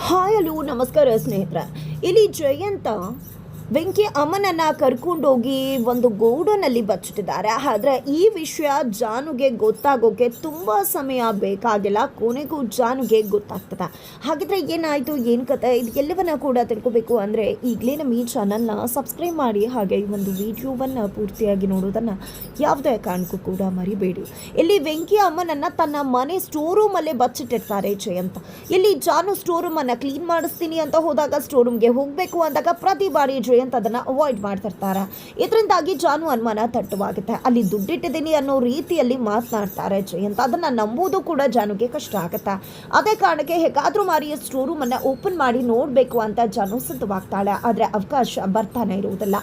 Hi hello ನಮಸ್ಕಾರ ಸ್ನೇಹಿತರೆ. ಇಲ್ಲಿ ಜಯಂತ ವೆಂಕಿ ಅಮ್ಮನನ್ನು ಕರ್ಕೊಂಡೋಗಿ ಒಂದು ಗೋಡನಲ್ಲಿ ಬಚ್ಚಿಟ್ಟಿದ್ದಾರೆ. ಆದರೆ ಈ ವಿಷಯ ಜಾನುಗೆ ಗೊತ್ತಾಗೋಕ್ಕೆ ತುಂಬ ಸಮಯ ಬೇಕಾಗಿಲ್ಲ. ಕೊನೆಗೂ ಜಾನುಗೆ ಗೊತ್ತಾಗ್ತದೆ. ಹಾಗಿದ್ರೆ ಏನಾಯಿತು, ಏನು ಕತೆ, ಇದು ಎಲ್ಲವನ್ನ ಕೂಡ ತಿಳ್ಕೊಬೇಕು ಅಂದರೆ ಈಗಲೇ ನಮ್ಮ ಈ ಚಾನಲ್ನ ಸಬ್ಸ್ಕ್ರೈಬ್ ಮಾಡಿ, ಹಾಗೆ ಈ ಒಂದು ವಿಡಿಯೋವನ್ನು ಪೂರ್ತಿಯಾಗಿ ನೋಡೋದನ್ನು ಯಾವುದೇ ಕಾರಣಕ್ಕೂ ಕೂಡ ಮರಿಬೇಡಿ. ಇಲ್ಲಿ ವೆಂಕಿ ಅಮ್ಮನನ್ನು ತನ್ನ ಮನೆ ಸ್ಟೋರ್ ರೂಮಲ್ಲೇ ಬಚ್ಚಿಟ್ಟಿರ್ತಾರೆ ಜಯಂತ. ಇಲ್ಲಿ ಜಾನು ಸ್ಟೋರ್ ರೂಮನ್ನು ಕ್ಲೀನ್ ಮಾಡಿಸ್ತೀನಿ ಅಂತ ಹೋದಾಗ, ಸ್ಟೋರ್ ರೂಮ್ಗೆ ಹೋಗಬೇಕು ಅಂದಾಗ ಪ್ರತಿ ಬಾರಿ ಜಯಂತ್ ಅದನ್ನು ಅವಾಯ್ಡ್ ಮಾಡ್ತಿರ್ತಾರೆ. ಇದರಿಂದಾಗಿ ಜಾನು ಅನುಮಾನ ತಟ್ಟವಾಗುತ್ತೆ. ಅಲ್ಲಿ ದುಡ್ಡಿಟ್ಟಿದ್ದೀನಿ ಅನ್ನೋ ರೀತಿಯಲ್ಲಿ ಮಾತನಾಡ್ತಾರೆ ಜಯಂತ್. ಅದನ್ನು ನಂಬುವುದು ಕೂಡ ಜಾನುಗೆ ಕಷ್ಟ ಆಗುತ್ತೆ. ಅದೇ ಕಾರಣಕ್ಕೆ ಹೇಗಾದರೂ ಮಾರಿ ಸ್ಟೋರ್ ರೂಮ್ ಅನ್ನು ಓಪನ್ ಮಾಡಿ ನೋಡಬೇಕು ಅಂತ ಜಾನು ಸಿದ್ಧವಾಗ್ತಾಳೆ. ಆದರೆ ಅವಕಾಶ ಬರ್ತಾನೆ ಇರುವುದಿಲ್ಲ.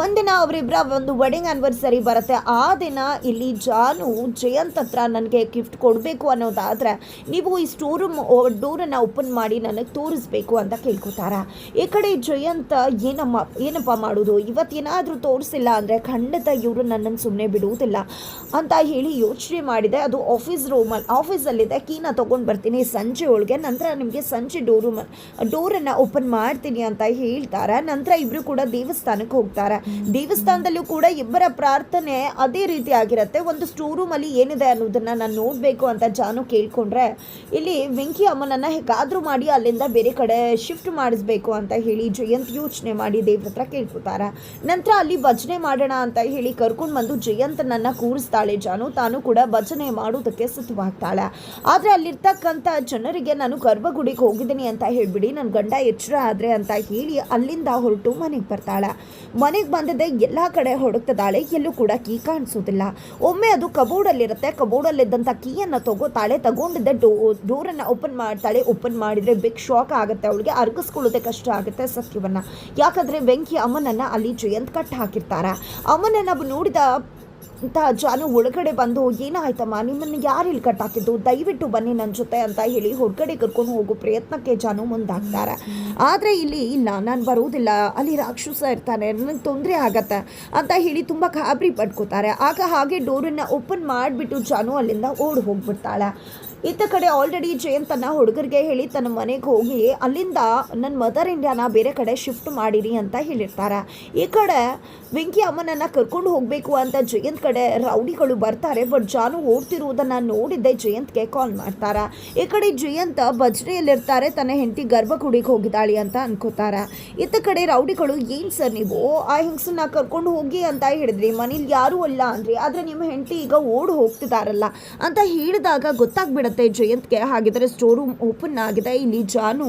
ಒಂದಿನ ಅವರಿಬ್ಬರ ಒಂದು ವೆಡ್ಡಿಂಗ್ ಆನಿವರ್ಸರಿ ಬರುತ್ತೆ. ಆ ದಿನ ಇಲ್ಲಿ ಜಾನು ಜಯಂತ್ ಹತ್ರ ನನಗೆ ಗಿಫ್ಟ್ ಕೊಡಬೇಕು ಅನ್ನೋದಾದರೆ ನೀವು ಈ ಸ್ಟೋರ್ ರೂಮ್ ಡೋರನ್ನು ಓಪನ್ ಮಾಡಿ ನನಗೆ ತೋರಿಸ್ಬೇಕು ಅಂತ ಕೇಳ್ಕೊತಾರೆ. ಈ ಕಡೆ ಜಯಂತ್ ಏನಪ್ಪ ಮಾಡೋದು, ಇವತ್ತೇನಾದರೂ ತೋರಿಸಿಲ್ಲ ಅಂದರೆ ಖಂಡಿತ ಇವರು ನನ್ನನ್ನು ಸುಮ್ಮನೆ ಬಿಡುವುದಿಲ್ಲ ಅಂತ ಹೇಳಿ ಯೋಚನೆ ಮಾಡಿದೆ. ಅದು ಆಫೀಸಲ್ಲಿದೆ, ಕೀನ ತೊಗೊಂಡು ಬರ್ತೀನಿ ಸಂಜೆ ಒಳಗೆ, ನಂತರ ನಿಮಗೆ ಸಂಜೆ ಡೋರನ್ನು ಓಪನ್ ಮಾಡ್ತೀನಿ ಅಂತ ಹೇಳ್ತಾರೆ. ನಂತರ ಇಬ್ಬರು ಕೂಡ ದೇವಸ್ಥಾನಕ್ಕೆ ಹೋಗ್ತಾರೆ. ದೇವಸ್ಥಾನದಲ್ಲೂ ಕೂಡ ಇಬ್ಬರ ಪ್ರಾರ್ಥನೆ ಅದೇ ರೀತಿ ಆಗಿರುತ್ತೆ. ಒಂದು ಸ್ಟೋರ್ ರೂಮಲ್ಲಿ ಏನಿದೆ ಅನ್ನೋದನ್ನು ನಾನು ನೋಡಬೇಕು ಅಂತ ಜಾನು ಕೇಳ್ಕೊಂಡ್ರೆ, ಇಲ್ಲಿ ವೆಂಕಿ ಅಮ್ಮನನ್ನು ಹೇಗಾದರೂ ಮಾಡಿ ಅಲ್ಲಿಂದ ಬೇರೆ ಕಡೆ ಶಿಫ್ಟ್ ಮಾಡಿಸ್ಬೇಕು ಅಂತ ಹೇಳಿ ಜಯಂತ್ ಯೋಚನೆ ಮಾಡಿ ದೇವ್ರ ಹತ್ರ ಕೇಳ್ಕೊತಾರೆ. ನಂತರ ಅಲ್ಲಿ ಭಜನೆ ಮಾಡೋಣ ಅಂತ ಹೇಳಿ ಕರ್ಕೊಂಡು ಬಂದು ಜಯಂತನನ್ನು ಕೂರಿಸ್ತಾಳೆ ಜಾನು. ತಾನು ಕೂಡ ಭಜನೆ ಮಾಡೋದಕ್ಕೆ ಸಿದ್ಧವಾಗ್ತಾಳೆ. ಆದರೆ ಅಲ್ಲಿರ್ತಕ್ಕಂಥ ಜನರಿಗೆ ನಾನು ಗರ್ಭಗುಡಿಗೆ ಹೋಗಿದ್ದೀನಿ ಅಂತ ಹೇಳಿಬಿಡಿ, ನನ್ನ ಗಂಡ ಎಚ್ಚರ ಆದರೆ ಅಂತ ಹೇಳಿ ಅಲ್ಲಿಂದ ಹೊರಟು ಮನೆಗೆ ಬರ್ತಾಳೆ. ಮನೆಗೆ ಬಂದಿದ್ದೆ ಎಲ್ಲ ಕಡೆ ಹುಡುಕ್ತಿದ್ದಾಳೆ, ಎಲ್ಲೂ ಕೂಡ ಕೀ ಕಾಣಿಸೋದಿಲ್ಲ. ಒಮ್ಮೆ ಅದು ಕಬೋರ್ಡಲ್ಲಿರುತ್ತೆ, ಕಬೋರ್ಡಲ್ಲಿದ್ದಂಥ ಕೀಯನ್ನು ತಗೊಂಡಿದ್ದೆ ಡೋರನ್ನು ಓಪನ್ ಮಾಡ್ತಾಳೆ. ಓಪನ್ ಮಾಡಿದರೆ ಬಿಗ್ ಶಾಕ್ ಆಗುತ್ತೆ ಅವಳಿಗೆ. ಅರ್ಗಿಸ್ಕೊಳ್ಳೋದೇ ಕಷ್ಟ ಆಗುತ್ತೆ ಸತ್ಯವನ್ನು. ಯಾಕಂದರೆ ವೆಂಕಿ ಅಮ್ಮನನ್ನು ಅಲ್ಲಿ ಜಯಂತ್ ಕಟ್ ಹಾಕಿರ್ತಾರೆ. ಅಮ್ಮನನ್ನು ನೋಡಿದ ಜಾನು ಒಳಗಡೆ ಬಂದು, ಏನಾಯ್ತಮ್ಮ, ನಿಮ್ಮನ್ನು ಯಾರು ಇಲ್ಲಿ ಕಟ್ಟಾಕಿದ್ದು, ದಯವಿಟ್ಟು ಬನ್ನಿ ನನ್ನ ಜೊತೆ ಅಂತ ಹೇಳಿ ಹೊರಗಡೆ ಕರ್ಕೊಂಡು ಹೋಗೋ ಪ್ರಯತ್ನಕ್ಕೆ ಜಾನು ಮುಂದಾಗ್ತಾರೆ. ಆದರೆ ಇಲ್ಲಿ ಇಲ್ಲ, ನಾನು ಬರುವುದಿಲ್ಲ, ಅಲ್ಲಿ ರಾಕ್ಷಸ ಇರ್ತಾನೆ, ನನಗೆ ತೊಂದರೆ ಆಗತ್ತೆ ಅಂತ ಹೇಳಿ ತುಂಬ ಗಾಬರಿ ಪಡ್ಕೋತಾರೆ. ಆಗ ಹಾಗೆ ಡೋರನ್ನು ಓಪನ್ ಮಾಡಿಬಿಟ್ಟು ಜಾನು ಅಲ್ಲಿಂದ ಓಡಿ ಹೋಗ್ಬಿಡ್ತಾಳೆ. ಇತ್ತ ಕಡೆ ಆಲ್ರೆಡಿ ಜಯಂತನ ಹುಡುಗರಿಗೆ ಹೇಳಿ ತನ್ನ ಮನೆಗೆ ಹೋಗಿ ಅಲ್ಲಿಂದ ನನ್ನ ಮದರ್ ಇಂಡಿಯಾನ ಬೇರೆ ಕಡೆ ಶಿಫ್ಟ್ ಮಾಡಿರಿ ಅಂತ ಹೇಳಿರ್ತಾರೆ. ಈ ಕಡೆ ವೆಂಕಿ ಅಮ್ಮನನ್ನು ಕರ್ಕೊಂಡು ಹೋಗಬೇಕು ಅಂತ ಜಯಂತ್ ಕಡೆ ರೌಡಿಗಳು ಬರ್ತಾರೆ. ಬಟ್ ಜಾನು ಓಡ್ತಿರುವುದನ್ನು ನೋಡಿದ್ದೆ ಜಯಂತ್ಗೆ ಕಾಲ್ ಮಾಡ್ತಾರೆ. ಈ ಕಡೆ ಜಯಂತ ಭಜನೆಯಲ್ಲಿರ್ತಾರೆ, ತನ್ನ ಹೆಂಡತಿ ಗರ್ಭಗುಡಿಗೆ ಹೋಗಿದ್ದಾಳೆ ಅಂತ ಅನ್ಕೋತಾರೆ. ಇತ್ತ ಕಡೆ ರೌಡಿಗಳು, ಏನು ಸರ್ ನೀವು ಆ ಹೆಂಗಸನ್ನ ಕರ್ಕೊಂಡು ಹೋಗಿ ಅಂತ ಹೇಳಿದ್ರಿ, ಮನೇಲಿ ಯಾರೂ ಅಲ್ಲ ಅಂದ್ರಿ, ಆದರೆ ನಿಮ್ಮ ಹೆಂಡತಿ ಈಗ ಓಡಿ ಹೋಗ್ತಿದಾರಲ್ಲ ಅಂತ ಹೇಳಿದಾಗ ಗೊತ್ತಾಗ್ಬಿಡುತ್ತೆ ಜಯಂತ್ಗೆ. ಹಾಗಿದ್ರೆ ಸ್ಟೋರ್ ರೂಮ್ ಓಪನ್ ಆಗಿದೆ. ಇಲ್ಲಿ ಜಾನು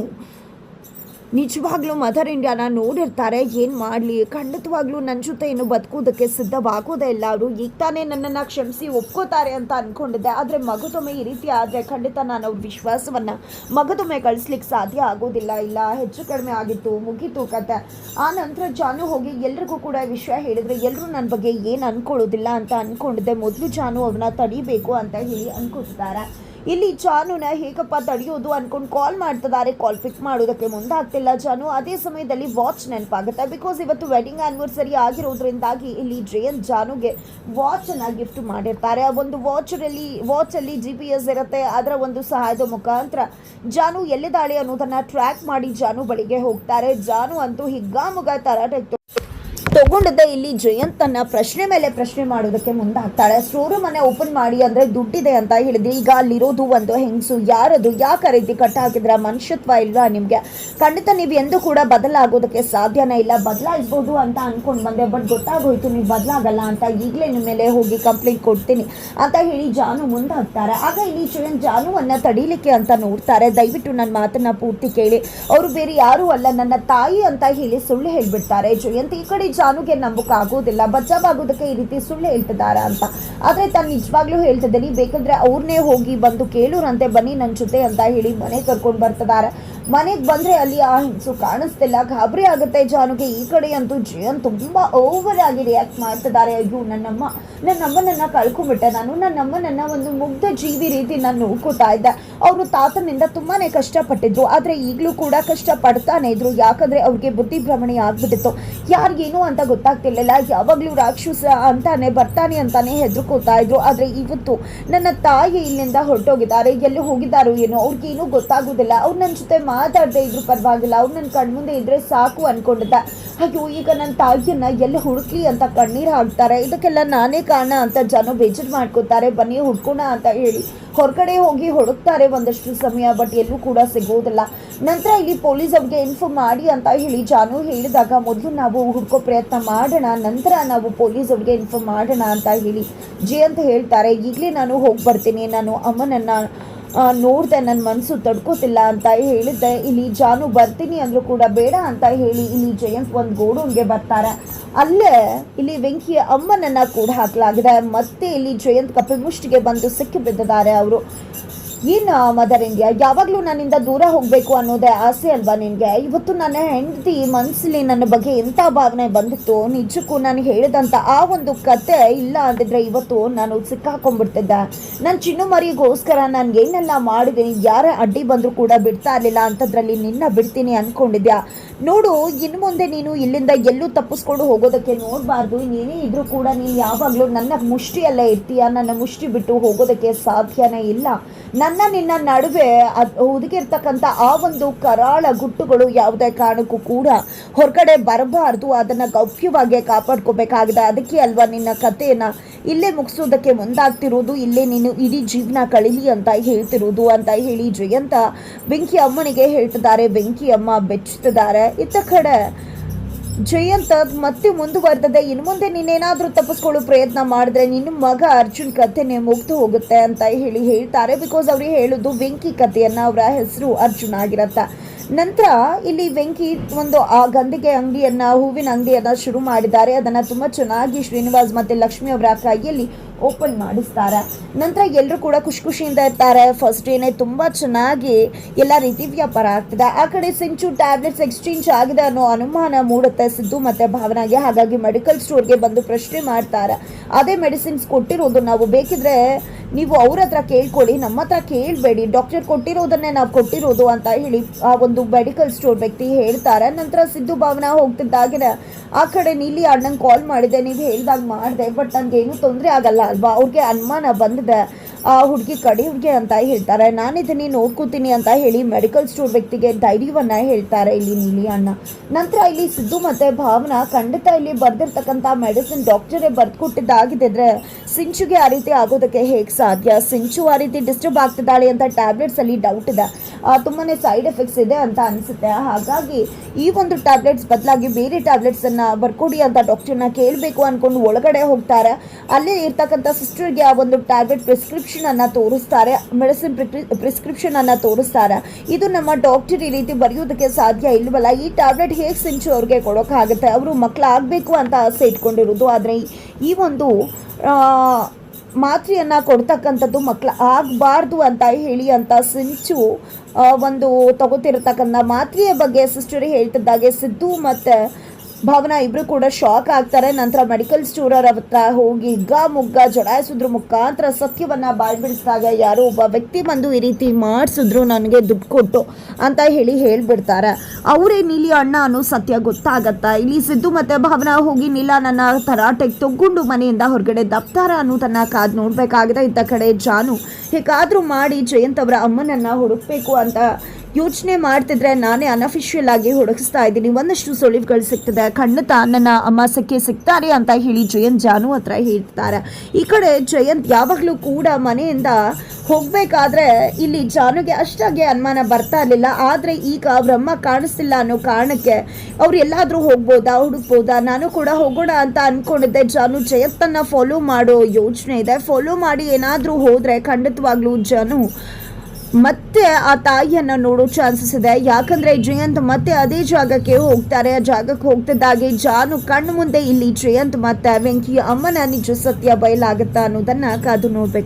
ನಿಜವಾಗ್ಲೂ ಮದರ್ ಇಂಡಿಯಾನ ನೋಡಿರ್ತಾರೆ. ಏನು ಮಾಡಲಿ, ಖಂಡಿತವಾಗ್ಲೂ ನನ್ನ ಜೊತೆ ಇನ್ನು ಬದುಕೋದಕ್ಕೆ ಸಿದ್ಧವಾಗೋದೇ ಇಲ್ಲ. ಅವರು ಈಗ ತಾನೇ ನನ್ನನ್ನು ಕ್ಷಮಿಸಿ ಒಪ್ಕೋತಾರೆ ಅಂತ ಅಂದ್ಕೊಂಡಿದ್ದೆ. ಆದರೆ ಮಗದೊಮ್ಮೆ ಈ ರೀತಿ ಆದರೆ ಖಂಡಿತ ನಾನು ಅವ್ರ ವಿಶ್ವಾಸವನ್ನು ಮಗದೊಮ್ಮೆ ಕಳಿಸ್ಲಿಕ್ಕೆ ಸಾಧ್ಯ ಆಗೋದಿಲ್ಲ. ಇಲ್ಲ, ಹೆಚ್ಚು ಕಡಿಮೆ ಆಗಿತ್ತು, ಮುಗೀತು ಕತೆ. ಆ ನಂತರ ಜಾನು ಹೋಗಿ ಎಲ್ರಿಗೂ ಕೂಡ ವಿಷಯ ಹೇಳಿದರೆ ಎಲ್ಲರೂ ನನ್ನ ಬಗ್ಗೆ ಏನು ಅಂದ್ಕೊಳ್ಳೋದಿಲ್ಲ ಅಂತ ಅಂದ್ಕೊಂಡಿದ್ದೆ. ಮೊದಲು ಜಾನು ಅವ್ರನ್ನ ತಡಿಬೇಕು ಅಂತ ಹೇಳಿ ಅಂದ್ಕೊತಿದ್ದಾರೆ. ಇಲ್ಲಿ ಜಾನುನ ಹೇಗಪ್ಪ ತಡೆಯೋದು ಅಂದ್ಕೊಂಡು ಕಾಲ್ ಮಾಡ್ತಿದ್ದಾರೆ. ಕಾಲ್ ಪಿಕ್ ಮಾಡೋದಕ್ಕೆ ಮುಂದಾಗ್ತಿಲ್ಲ ಜಾನು. ಅದೇ ಸಮಯದಲ್ಲಿ ವಾಚ್ ನೆನಪಾಗುತ್ತೆ. ಬಿಕಾಸ್ ಇವತ್ತು ವೆಡ್ಡಿಂಗ್ ಆ್ಯನಿವರ್ಸರಿ ಆಗಿರೋದ್ರಿಂದಾಗಿ ಇಲ್ಲಿ ಜಯಂತ್ ಜಾನುಗೆ ವಾಚನ್ನು ಗಿಫ್ಟ್ ಮಾಡಿರ್ತಾರೆ. ಆ ಒಂದು ವಾಚಲ್ಲಿ GPS ಇರುತ್ತೆ. ಅದರ ಒಂದು ಸಹಾಯದ ಮುಖಾಂತರ ಜಾನು ಎಲ್ಲಿದ್ದಾಳೆ ಅನ್ನೋದನ್ನು ಟ್ರ್ಯಾಕ್ ಮಾಡಿ ಜಾನು ಬಳಿಗೆ ಹೋಗ್ತಾರೆ. ಜಾನು ಅಂತೂ ಹಿಗ್ಗಾಮುಗ ತರಾಟೆ ತಗೊಂಡಿದ್ದೆ. ಇಲ್ಲಿ ಜಯಂತನ್ನ ಪ್ರಶ್ನೆ ಮೇಲೆ ಪ್ರಶ್ನೆ ಮಾಡೋದಕ್ಕೆ ಮುಂದಾಗ್ತಾಳೆ. ಸ್ಟೋರ್ ರೂಮನ್ನು ಓಪನ್ ಮಾಡಿ ಅಂದರೆ ದುಡ್ಡಿದೆ ಅಂತ ಹೇಳಿದ್ರಿ, ಈಗ ಅಲ್ಲಿರೋದು ಒಂದು ಹೆಂಗಸು, ಯಾರದು, ಯಾಕೆ ರೀತಿ ಕಟ್ಟ ಹಾಕಿದ್ರ, ಮನುಷ್ಯತ್ವ ಇಲ್ವಾ ನಿಮಗೆ? ಖಂಡಿತ ನೀವು ಎಂದೂ ಕೂಡ ಬದಲಾಗೋದಕ್ಕೆ ಸಾಧ್ಯನೇ ಇಲ್ಲ. ಬದಲಾಯಿಸ್ಬೋದು ಅಂತ ಅಂದ್ಕೊಂಡು ಬಂದೆ, ಬಟ್ ಗೊತ್ತಾಗೋಯ್ತು ನೀವು ಬದಲಾಗಲ್ಲ ಅಂತ. ಈಗಲೇ ನಿಮ್ಮ ಮೇಲೆ ಹೋಗಿ ಕಂಪ್ಲೇಂಟ್ ಕೊಡ್ತೀನಿ ಅಂತ ಹೇಳಿ ಜಾನು ಮುಂದಾಗ್ತಾರೆ. ಆಗ ಇಲ್ಲಿ ಜಯಂತ್ ಜಾನುವನ್ನು ತಡೀಲಿಕ್ಕೆ ಅಂತ ನೋಡ್ತಾರೆ. ದಯವಿಟ್ಟು ನನ್ನ ಮಾತನ್ನು ಪೂರ್ತಿ ಕೇಳಿ, ಅವರು ಬೇರೆ ಯಾರೂ ಅಲ್ಲ, ನನ್ನ ತಾಯಿ ಅಂತ ಹೇಳಿ ಸುಳ್ಳು ಹೇಳ್ಬಿಡ್ತಾರೆ ಜಯಂತ್. ಈ ಕಡೆ ಜಾನುಗೆ ನಂಬಕ್ಕೆ ಆಗೋದಿಲ್ಲ, ಬಚಾವಾಗೋದಕ್ಕೆ ಈ ರೀತಿ ಸುಳ್ಳು ಹೇಳ್ತಿದ್ದಾರೆ ಅಂತ. ಆದರೆ ತಾನು ನಿಜವಾಗ್ಲೂ ಹೇಳ್ತಿದ್ದೀನಿ, ಬೇಕಂದ್ರೆ ಅವ್ರನ್ನೇ ಹೋಗಿ ಬಂದು ಕೇಳೋರಂತೆ, ಬನ್ನಿ ನನ್ನ ಜೊತೆ ಅಂತ ಹೇಳಿ ಮನೆ ಕರ್ಕೊಂಡು ಬರ್ತಿದ್ದಾರೆ. ಮನೆಗೆ ಬಂದರೆ ಅಲ್ಲಿ ಆ ಹೆಂಗಸು ಕಾಣಿಸ್ತಿಲ್ಲ. ಗಾಬರಿ ಆಗುತ್ತೆ ಜಾನುಗೆ. ಈ ಕಡೆ ಅಂತೂ ಜಯಂತ್ ತುಂಬ ಓವರ್ ಆಗಿ ರಿಯಾಕ್ಟ್ ಮಾಡ್ತಿದ್ದಾರೆ. ಅಯ್ಯೋ, ನನ್ನಮ್ಮನನ್ನು ಕಳ್ಕೊಂಡ್ಬಿಟ್ಟೆ ನಾನು. ನನ್ನಮ್ಮನನ್ನು ಒಂದು ಮುಗ್ಧ ಜೀವಿ ರೀತಿ ನಾನು ನೋಡ್ಕೋತಾ ಇದ್ದೆ. ಅವರು ತಾತನಿಂದ ತುಂಬಾ ಕಷ್ಟಪಟ್ಟಿದ್ರು, ಆದರೆ ಈಗಲೂ ಕೂಡ ಕಷ್ಟಪಡ್ತಾನೆ ಇದ್ರು. ಯಾಕಂದರೆ ಅವ್ರಿಗೆ ಬುದ್ಧಿ ಭ್ರಮಣೆ ಆಗ್ಬಿಟ್ಟಿತ್ತು. ಯಾರಿಗೇನು ಅಂತ ಗೊತ್ತಾಗ್ತಿರ್ಲಿಲ್ಲ. ಯಾವಾಗಲೂ ರಾಕ್ಷಸ ಅಂತಾನೆ ಬರ್ತಾನೆ ಅಂತಾನೆ ಹೆದರ್ಕೋತಾ ಇದ್ರು. ಆದರೆ ಇವತ್ತು ನನ್ನ ತಾಯಿ ಇಲ್ಲಿಂದ ಹೊರಟೋಗಿದ್ದಾರೆ, ಎಲ್ಲಿ ಹೋಗಿದ್ದಾರೋ ಏನೋ, ಅವ್ರಿಗೇನೂ ಗೊತ್ತಾಗೋದಿಲ್ಲ. ಅವ್ರು ನನ್ನ ಜೊತೆ ಮಾತಾಡದೆ ಇದ್ರು ಪರವಾಗಿಲ್ಲ, ಅವ್ರು ನನ್ನ ಕಣ್ಮುಂದೆ ಇದ್ರೆ ಸಾಕು ಅನ್ಕೊಂಡಿದ್ದೆ. ಅಯ್ಯೋ ಈಗ ನನ್ನ ತಾಯಿಯನ್ನ ಎಲ್ಲ ಹುಡುಕ್ಲಿ ಅಂತ ಕಣ್ಣೀರು ಹಾಕ್ತಾರೆ. ಇದಕ್ಕೆಲ್ಲ ನಾನೇ ಕಾರಣ ಅಂತ ಜನ ಬೇಜಾರು ಮಾಡ್ಕೋತಾರೆ. ಬನ್ನಿ ಹುಡ್ಕೋಣ ಅಂತ ಹೇಳಿ ಹೊರಗಡೆ ಹೋಗಿ ಹುಡುಕ್ತಾರೆ ಒಂದಷ್ಟು ಸಮಯ, ಬಟ್ ಎಲ್ಲೂ ಕೂಡ ಸಿಗೋದಿಲ್ಲ. ನಂತರ ಇಲ್ಲಿ ಪೊಲೀಸ್ ಅವ್ರಿಗೆ ಇನ್ಫಾರ್ಮ್ ಮಾಡಿ ಅಂತ ಹೇಳಿ ಜಾನು ಹೇಳಿದಾಗ, ಮೊದಲು ನಾವು ಹುಡ್ಕೋ ಪ್ರಯತ್ನ ಮಾಡೋಣ, ನಂತರ ನಾವು ಪೊಲೀಸ್ ಅವ್ರಿಗೆ ಇನ್ಫಾರ್ಮ್ ಮಾಡೋಣ ಅಂತ ಹೇಳಿ ಜಯಂತ್ ಹೇಳ್ತಾರೆ. ಈಗಲೇ ನಾನು ಹೋಗಿ ಬರ್ತೀನಿ, ನಾನು ಅಮ್ಮನನ್ನು ನೋಡಿದೆ, ನನ್ನ ಮನಸ್ಸು ತಡ್ಕೋತಿಲ್ಲ ಅಂತ ಹೇಳಿದ್ದೆ. ಇಲ್ಲಿ ಜಾನು ಬರ್ತೀನಿ ಅಂದರೂ ಕೂಡ ಬೇಡ ಅಂತ ಹೇಳಿ ಇಲ್ಲಿ ಜಯಂತ್ ಒಂದು ಗೋಡೌನ್ಗೆ ಬರ್ತಾರೆ. ಅಲ್ಲೇ ಇಲ್ಲಿ ವೆಂಕಿಯ ಅಮ್ಮನನ್ನು ಕೂಡ ಹಾಕಲಾಗಿದೆ. ಮತ್ತೆ ಇಲ್ಲಿ ಜಯಂತ್ ಕಪ್ಪೆ ಮುಷ್ಟಿಗೆ ಬಂದು ಸಿಕ್ಕಿ ಬಿದ್ದಿದ್ದಾರೆ. ಅವರು ಏನು ಮದರ್ ಇಂಡಿಯಾ, ಯಾವಾಗಲೂ ನನ್ನಿಂದ ದೂರ ಹೋಗಬೇಕು ಅನ್ನೋದೇ ಆಸೆ ಅಲ್ವಾ ನಿನಗೆ? ಇವತ್ತು ನನ್ನ ಹೆಂಡತಿ ಮನಸ್ಸಲ್ಲಿ ನನ್ನ ಬಗ್ಗೆ ಎಂಥ ಭಾವನೆ ಬಂದಿತ್ತು, ನಿಜಕ್ಕೂ ನಾನು ಹೇಳಿದಂಥ ಆ ಒಂದು ಕತೆ ಇಲ್ಲ ಅಂದಿದ್ರೆ ಇವತ್ತು ನಾನು ಸಿಕ್ಕಾಕೊಂಡ್ಬಿಡ್ತಿದ್ದೆ. ನನ್ನ ಚಿನ್ನು ಮರಿಗೋಸ್ಕರ ನಾನು ಏನೆಲ್ಲ ಮಾಡಿದ್ದೀನಿ, ಯಾರೇ ಅಡ್ಡಿ ಬಂದರೂ ಕೂಡ ಬಿಡ್ತಾ ಇರಲಿಲ್ಲ, ಅಂಥದ್ರಲ್ಲಿ ನಿನ್ನ ಬಿಡ್ತೀನಿ ಅಂದ್ಕೊಂಡಿದ್ಯಾ? ನೋಡು, ಇನ್ನು ಮುಂದೆ ನೀನು ಇಲ್ಲಿಂದ ಎಲ್ಲೂ ತಪ್ಪಿಸ್ಕೊಂಡು ಹೋಗೋದಕ್ಕೆ ನೋಡಬಾರ್ದು. ನೀನೇ ಇದ್ರೂ ಕೂಡ ನೀನು ಯಾವಾಗಲೂ ನನ್ನ ಮುಷ್ಟಿಯಲ್ಲೇ ಇರ್ತೀಯ, ನನ್ನ ಮುಷ್ಟಿ ಬಿಟ್ಟು ಹೋಗೋದಕ್ಕೆ ಸಾಧ್ಯನೇ ಇಲ್ಲ. ನನ್ನ ನಿನ್ನ ನಡುವೆ ಹುದುಗಿರ್ತಕ್ಕಂಥ ಆ ಒಂದು ಕರಾಳ ಗುಟ್ಟುಗಳು ಯಾವುದೇ ಕಾರಣಕ್ಕೂ ಕೂಡ ಹೊರಗಡೆ ಬರಬಾರ್ದು, ಅದನ್ನು ಗೌಪ್ಯವಾಗಿ ಕಾಪಾಡ್ಕೋಬೇಕಾಗಿದೆ. ಅದಕ್ಕೆ ಅಲ್ವಾ ನಿನ್ನ ಕಥೆಯನ್ನು ಇಲ್ಲೇ ಮುಗಿಸೋದಕ್ಕೆ ಮುಂದಾಗ್ತಿರೋದು, ಇಲ್ಲೇ ನೀನು ಇಡೀ ಜೀವನ ಕಳೀಲಿ ಅಂತ ಹೇಳ್ತಿರೋದು ಅಂತ ಹೇಳಿ ಜಯಂತ ಬೆಂಕಿ ಅಮ್ಮನಿಗೆ ಹೇಳ್ತಿದ್ದಾರೆ. ಬೆಂಕಿ ಅಮ್ಮ ಬೆಚ್ಚುತ್ತಿದ್ದಾರೆ. ಇತ್ತ ಕಡೆ ಜಯಂತ್ ಮತ್ತೆ ಮುಂದುವರೆದದೆ, ಇನ್ನು ಮುಂದೆ ನೀನೇನಾದರೂ ತಪ್ಪಿಸ್ಕೊಳ್ಳೋ ಪ್ರಯತ್ನ ಮಾಡಿದ್ರೆ ನಿನ್ನ ಮಗ ಅರ್ಜುನ್ ಕಥೆನೇ ಮುಗ್ದು ಹೋಗುತ್ತೆ ಅಂತ ಹೇಳಿ ಹೇಳ್ತಾರೆ. ಬಿಕಾಸ್ ಅವ್ರಿಗೆ ಹೇಳೋದು ವೆಂಕಿ ಕಥೆಯನ್ನು, ಅವರ ಹೆಸರು ಅರ್ಜುನ್ ಆಗಿರತ್ತೆ. ನಂತರ ಇಲ್ಲಿ ವೆಂಕಿ ಒಂದು ಆ ಗಂಧಿಗೆ ಅಂಗಡಿಯನ್ನು, ಹೂವಿನ ಅಂಗಡಿಯನ್ನು ಶುರು ಮಾಡಿದ್ದಾರೆ. ಅದನ್ನು ತುಂಬ ಚೆನ್ನಾಗಿ ಶ್ರೀನಿವಾಸ್ ಮತ್ತು ಲಕ್ಷ್ಮಿ ಅವರ ಕೈಯಲ್ಲಿ ಓಪನ್ ಮಾಡಿಸ್ತಾರೆ. ನಂತರ ಎಲ್ಲರೂ ಕೂಡ ಖುಷಿಯಿಂದ ಇರ್ತಾರೆ. ಫಸ್ಟ್ ಡೇನೇ ತುಂಬ ಚೆನ್ನಾಗಿ ಎಲ್ಲ ರೀತಿ ವ್ಯಾಪಾರ ಆಗ್ತಿದೆ. ಆ ಕಡೆ ಸಿಂಚು ಟ್ಯಾಬ್ಲೆಟ್ಸ್ ಎಕ್ಸ್ಚೇಂಜ್ ಆಗಿದೆ ಅನ್ನೋ ಅನುಮಾನ ಮೂಡುತ್ತೆ ಸಿದ್ದು ಮತ್ತು ಭಾವನಾಗೆ. ಹಾಗಾಗಿ ಮೆಡಿಕಲ್ ಸ್ಟೋರ್ಗೆ ಬಂದು ಪ್ರಶ್ನೆ ಮಾಡ್ತಾರೆ. ಅದೇ ಮೆಡಿಸಿನ್ಸ್ ಕೊಟ್ಟಿರೋದು, ನಾವು ಬೇಕಿದ್ರೆ ನೀವು ಅವ್ರ ಹತ್ರ ಕೇಳ್ಕೊಳ್ಳಿ, ನಮ್ಮ ಹತ್ರ ಕೇಳಬೇಡಿ, ಡಾಕ್ಟರ್ ಕೊಟ್ಟಿರೋದನ್ನೇ ನಾವು ಕೊಟ್ಟಿರೋದು ಅಂತ ಹೇಳಿ ಆ ಒಂದು ಮೆಡಿಕಲ್ ಸ್ಟೋರ್ ವ್ಯಕ್ತಿ ಹೇಳ್ತಾರೆ. ನಂತರ ಸಿದ್ದು ಭಾವನಾ ಹೋಗ್ತಿದ್ದಾಗಿನ ಆ ಕಡೆ ನೀಲಿ ಅಣ್ಣಂಗೆ ಕಾಲ್ ಮಾಡಿದೆ, ನೀವು ಹೇಳಿದಾಗ ಮಾಡಿದೆ, ಬಟ್ ನನಗೇನು ತೊಂದರೆ ಆಗಲ್ಲ ಅಲ್ವಾ? ಅವ್ರಿಗೆ ಅನುಮಾನ ಬಂದಿದೆ, ಆ ಹುಡುಗಿ ಕಡೆ ಹುಡುಗಿ ಅಂತ ಹೇಳ್ತಾರೆ. ನಾನಿದ್ದೀನಿ ನೋಡ್ಕೋತೀನಿ ಅಂತ ಹೇಳಿ ಮೆಡಿಕಲ್ ಸ್ಟೋರ್ ವ್ಯಕ್ತಿಗೆ ಧೈರ್ಯವನ್ನು ಹೇಳ್ತಾರೆ ಇಲ್ಲಿ ನೀಲಿ ಅಣ್ಣ. ನಂತರ ಇಲ್ಲಿ ಸಿದ್ದು ಮತ್ತು ಭಾವನಾ ಖಂಡಿತ ಇಲ್ಲಿ ಬರೆದಿರ್ತಕ್ಕಂಥ ಮೆಡಿಸಿನ್ ಡಾಕ್ಟರೇ ಬರೆದು ಕೊಟ್ಟಿದ್ದಾಗಿದ್ದರೆ ಸಿಂಚುಗೆ ಆ ರೀತಿ ಆಗೋದಕ್ಕೆ ಹೇಗೆ ಸಾಧ್ಯ? ಸಿಂಚು ಆ ರೀತಿ ಡಿಸ್ಟರ್ಬ್ ಆಗ್ತಿದ್ದಾಳೆ ಅಂತ ಟ್ಯಾಬ್ಲೆಟ್ಸಲ್ಲಿ ಡೌಟ್ ಇದೆ, ತುಂಬಾ ಸೈಡ್ ಎಫೆಕ್ಟ್ಸ್ ಇದೆ ಅಂತ ಅನಿಸುತ್ತೆ. ಹಾಗಾಗಿ ಈ ಒಂದು ಟ್ಯಾಬ್ಲೆಟ್ಸ್ ಬದಲಾಗಿ ಬೇರೆ ಟ್ಯಾಬ್ಲೆಟ್ಸನ್ನು ಬರ್ಕೊಡಿ ಅಂತ ಡಾಕ್ಟರ್ನ ಕೇಳಬೇಕು ಅಂದ್ಕೊಂಡು ಒಳಗಡೆ ಹೋಗ್ತಾರೆ. ಅಲ್ಲೇ ಇರ್ತಕ್ಕಂಥ ಸಿಸ್ಟರ್ಗೆ ಆ ಒಂದು ಟ್ಯಾಬ್ಲೆಟ್ ಪ್ರಿಸ್ಕ್ರಿಪ್ಷನನ್ನು ತೋರಿಸ್ತಾರೆ, ಮೆಡಿಸಿನ್ ಪ್ರಿಸ್ಕ್ರಿಪ್ಷನನ್ನು ತೋರಿಸ್ತಾರೆ. ಇದು ನಮ್ಮ ಡಾಕ್ಟರ್ ಈ ರೀತಿ ಬರೆಯೋದಕ್ಕೆ ಸಾಧ್ಯ ಇಲ್ವಲ್ಲ, ಈ ಟ್ಯಾಬ್ಲೆಟ್ ಹೇಗೆ ಸಿಂಚು ಅವ್ರಿಗೆ ಕೊಡೋಕ್ಕಾಗುತ್ತೆ? ಅವರು ಮಕ್ಕಳಾಗಬೇಕು ಅಂತ ಆಸೆ ಇಟ್ಕೊಂಡಿರೋದು, ಆದರೆ ಈ ಒಂದು ಮಾತ್ರೆಯನ್ನು ಕೊಡ್ತಕ್ಕಂಥದ್ದು ಮಕ್ಕಳು ಆಗಬಾರ್ದು ಅಂತ ಹೇಳಿ ಅಂತ ಸಿಂಚು ಒಂದು ತಗೋತಿರ್ತಕ್ಕಂಥ ಮಾತ್ರೆಯ ಬಗ್ಗೆ ಸಿಸ್ಟರ್ ಹೇಳ್ತಿದ್ದಾಗೆ ಸಿದ್ದು ಮತ್ತು ಭಾವನಾ ಇಬ್ಬರು ಕೂಡ ಶಾಕ್ ಆಗ್ತಾರೆ. ನಂತರ ಮೆಡಿಕಲ್ ಸ್ಟೋರರ್ ಹತ್ರ ಹೋಗಿ ಹಿಗ್ಗ ಮುಗ್ಗ ಜಡಾಯಿಸಿದ್ರ ಮುಖಾಂತರ ಸತ್ಯವನ್ನು ಬಾಯ್ಬಿಡಿಸಿದಾಗ ಯಾರೋ ಒಬ್ಬ ವ್ಯಕ್ತಿ ಬಂದು ಈ ರೀತಿ ಮಾಡಿಸಿದ್ರು ನನಗೆ ದುಡ್ಡು ಕೊಟ್ಟು ಅಂತ ಹೇಳಿ ಹೇಳಿಬಿಡ್ತಾರೆ. ಅವರೇ ನೀಲಿ ಅಣ್ಣ ಅನ್ನೋ ಸತ್ಯ ಗೊತ್ತಾಗತ್ತಾ? ಇಲ್ಲಿ ಸಿದ್ದು ಮತ್ತು ಭಾವನಾ ಹೋಗಿ ನೀಲನನ್ನು ತರಾಟೆಗೆ ತಗೊಂಡು ಮನೆಯಿಂದ ಹೊರಗಡೆ ದಪ್ತಾರ ಅನ್ನೋದನ್ನು ಕಾದು ನೋಡಬೇಕಾಗಿದೆ. ಇತ್ತ ಕಡೆ ಜಾನು ಹೇಗಾದರೂ ಮಾಡಿ ಜಯಂತ್ ಅವರ ಅಮ್ಮನನ್ನು ಹುಡುಕಬೇಕು ಅಂತ ಯೋಚನೆ ಮಾಡ್ತಿದ್ರೆ ನಾನೇ ಅನ್ಅಫಿಷಿಯಲ್ ಆಗಿ ಹುಡುಕಿಸ್ತಾ ಇದ್ದೀನಿ, ಒಂದಷ್ಟು ಸುಳಿವುಗಳು ಸಿಗ್ತದೆ, ಖಂಡಿತ ನನ್ನ ಅಮ್ಮ ಸಿಗ್ತಾರೆ ಅಂತ ಹೇಳಿ ಜಯಂತ್ ಜಾನು ಹತ್ರ ಹೇಳ್ತಾರೆ. ಈ ಕಡೆ ಜಯಂತ್ ಯಾವಾಗಲೂ ಕೂಡ ಮನೆಯಿಂದ ಹೋಗಬೇಕಾದ್ರೆ ಇಲ್ಲಿ ಜಾನುಗೆ ಅಷ್ಟಾಗಿ ಅನುಮಾನ ಬರ್ತಾ ಇರಲಿಲ್ಲ. ಆದರೆ ಈಗ ಅವ್ರಮ್ಮ ಕಾಣಿಸ್ತಿಲ್ಲ ಅನ್ನೋ ಕಾರಣಕ್ಕೆ ಅವ್ರು ಎಲ್ಲಾದರೂ ಹೋಗ್ಬೋದಾ, ಹುಡುಕ್ಬೋದಾ, ನಾನು ಕೂಡ ಹೋಗೋಣ ಅಂತ ಅಂದ್ಕೊಂಡಿದ್ದೆ. ಜಾನು ಜಯಂತನ್ನು ಫಾಲೋ ಮಾಡೋ ಯೋಚನೆ ಇದೆ. ಫಾಲೋ ಮಾಡಿ ಏನಾದರೂ ಹೋದರೆ ಖಂಡಿತವಾಗ್ಲೂ ಜಾನು ಮತ್ತೆ ಆ ತಾಯಿಯನ್ನು ನೋಡೋ ಚಾನ್ಸಸ್ ಇದೆ. ಯಾಕಂದರೆ ಜಯಂತ್ ಮತ್ತೆ ಅದೇ ಜಾಗಕ್ಕೆ ಹೋಗ್ತಾರೆ. ಆ ಜಾಗಕ್ಕೆ ಹೋಗ್ತಿದ್ದಾಗೆ ಜಾನು ಕಣ್ಣು ಮುಂದೆ ಇಲ್ಲಿ ಜಯಂತ್ ಮತ್ತು ವೆಂಕಿ ಅಮ್ಮನ ನಿಜ ಸತ್ಯ ಬಯಲಾಗುತ್ತಾ ಅನ್ನೋದನ್ನು ಕಾದು ನೋಡ್ಬೇಕು.